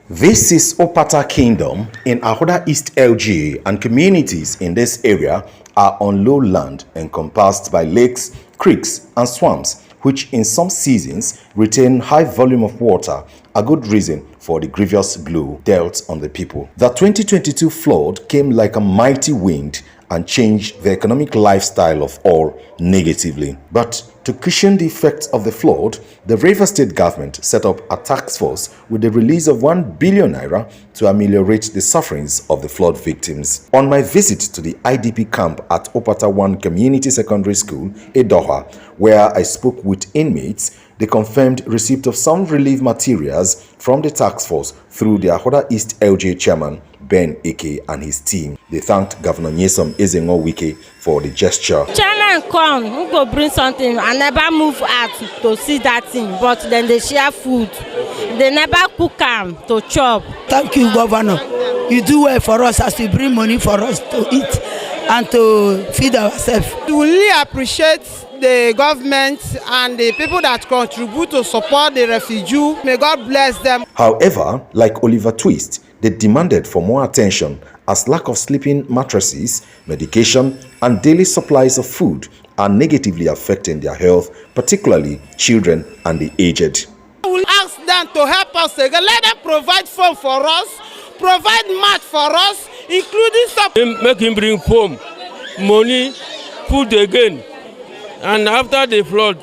This is Upata Kingdom in Ahoda East LGA, and communities in this area are on low land encompassed by lakes, creeks and swamps, which in some seasons retain high volume of water, a good reason for the grievous blow dealt on the people. The 2022 flood came like a mighty wind and changed the economic lifestyle of all negatively. But to cushion the effects of the flood, the Rivers State government set up a task force with the release of 1 billion naira to ameliorate the sufferings of the flood victims. On my visit to the IDP camp at Upata 1 Community Secondary School, Edeoha, where I spoke with inmates, they confirmed receipt of some relief materials from the task force through the Ahoda East LJ chairman, Ben Eke, and his team. They thanked Governor Nyesom Ezengo-Wike for the gesture. Chairman come, who go bring something. I never move out to see that thing, but then they share food. They never cook them to chop. Thank you, Governor. You do well for us as you bring money for us to eat and to feed ourselves. We really appreciate the government and the people that contribute to support the refugee. May God bless them. However, like Oliver Twist, they demanded for more attention as lack of sleeping mattresses, medication, and daily supplies of food are negatively affecting their health, particularly children and the aged. We will ask them to help us again. Let them provide food for us, provide mat for us, including some. Make him bring food, money, food again. And after the flood,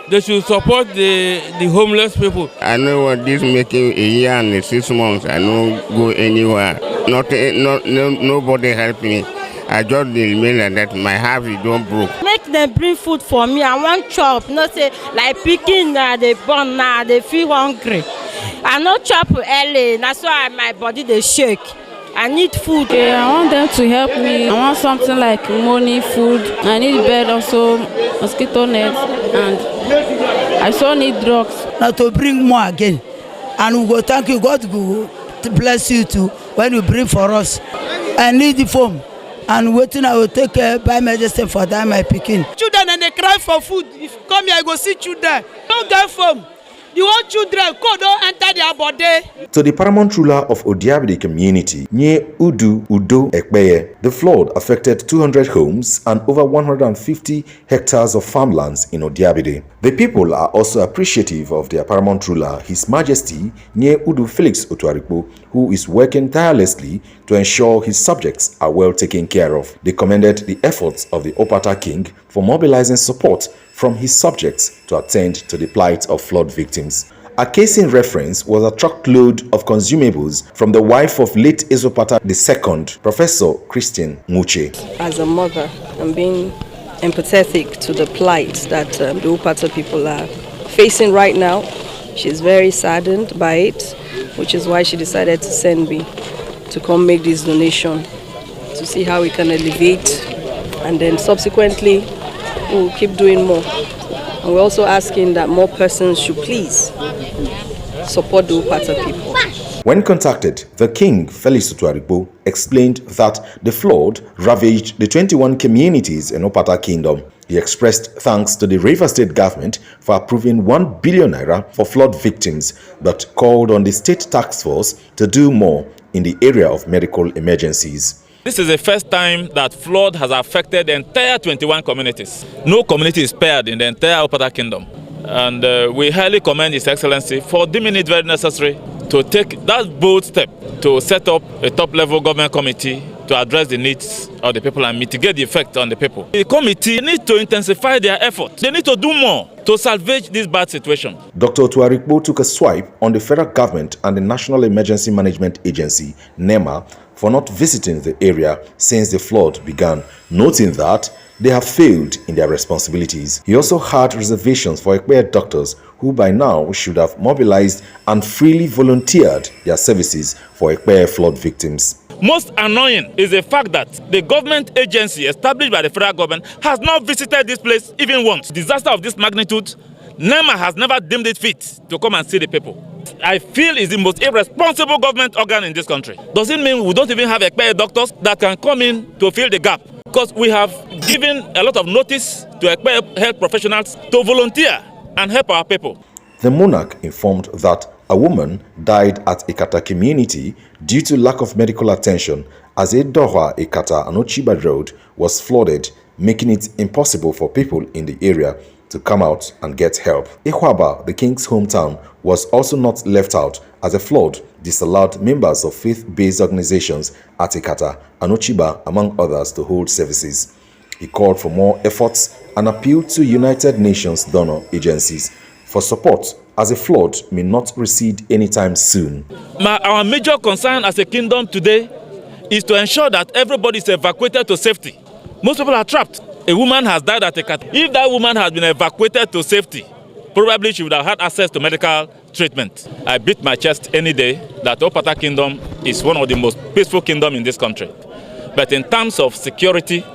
they should support the homeless people. I know what this making a year and 6 months. I don't go anywhere. Nobody help me. I just remain like that. My house is don't broke. Make them bring food for me. I want chop. Not say like picking now, they born now, they feel hungry. I not chop early. That's why my body they shake. I need food. I want them to help me. I want something like money, food. I need bed also, mosquito net, and I also need drugs. Now to bring more again. And we go thank you, God will bless you too when you bring for us. I need the foam. And waiting, I will take buy medicine for that, my picking. Children and they cry for food. If you come here, I go see children. Don't get foam. You want children, go don't enter their body. To the paramount ruler of Odiabidi community, Nye Udo Ekpeye, the flood affected 200 homes and over 150 hectares of farmlands in Odiabidi. The people are also appreciative of their paramount ruler, His Majesty Nye Udo Felix Otuarikpo, who is working tirelessly to ensure his subjects are well taken care of. They commended the efforts of the Upata King for mobilizing support from his subjects to attend to the plight of flood victims. A case in reference was a truckload of consumables from the wife of late Ezopata II, Professor Christine Muche. As a mother, I'm being empathetic to the plight that the Upata people are facing right now. She's very saddened by it, which is why she decided to send me to come make this donation to see how we can alleviate, and then subsequently we'll keep doing more. And we're also asking that more persons should please support the Upata people. When contacted, the King, Felix Otuarikpo, explained that the flood ravaged the 21 communities in Upata Kingdom. He expressed thanks to the Rivers State government for approving 1 billion naira for flood victims, but called on the state task force to do more in the area of medical emergencies. This is the first time that flood has affected the entire 21 communities. No community is spared in the entire Upata Kingdom. And we highly commend His Excellency for deeming it very necessary to take that bold step to set up a top-level government committee to address the needs of the people and mitigate the effect on the people. The committee needs to intensify their efforts. They need to do more to salvage this bad situation. Dr. Otuarikpo took a swipe on the federal government and the National Emergency Management Agency, NEMA, for not visiting the area since the flood began, noting that they have failed in their responsibilities. He also had reservations for Ekpeye doctors who by now should have mobilized and freely volunteered their services for Ekpeye flood victims. Most annoying is the fact that the government agency established by the federal government has not visited this place even once. Disaster of this magnitude, NEMA has never deemed it fit to come and see the people. I feel it's the most irresponsible government organ in this country. Does it mean we don't even have Ekpeye doctors that can come in to fill the gap? Because we have given a lot of notice to Ekpeye health professionals to volunteer and help our people. The monarch informed that a woman died at Ikata community due to lack of medical attention as Edeoha, Ikata and Ochiba Road was flooded, making it impossible for people in the area to come out and get help. Ihwaba, the king's hometown, was also not left out as a flood disallowed members of faith-based organizations at Ikata and Ochiba, among others, to hold services. He called for more efforts and appealed to United Nations donor agencies for support as a flood may not recede anytime soon. Our major concern as a kingdom today is to ensure that everybody is evacuated to safety. Most people are trapped. A woman has died at Ikata. If that woman has been evacuated to safety, probably she would have had access to medical treatment. I beat my chest any day that Upata Kingdom is one of the most peaceful kingdoms in this country. But in terms of security,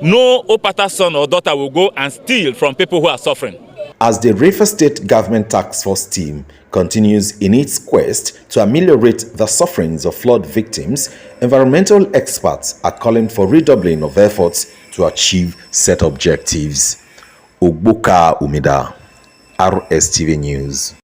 no Upata son or daughter will go and steal from people who are suffering. As the River State Government Task Force team continues in its quest to ameliorate the sufferings of flood victims, environmental experts are calling for redoubling of efforts to achieve set objectives. Ogboka Umida, RSTV News.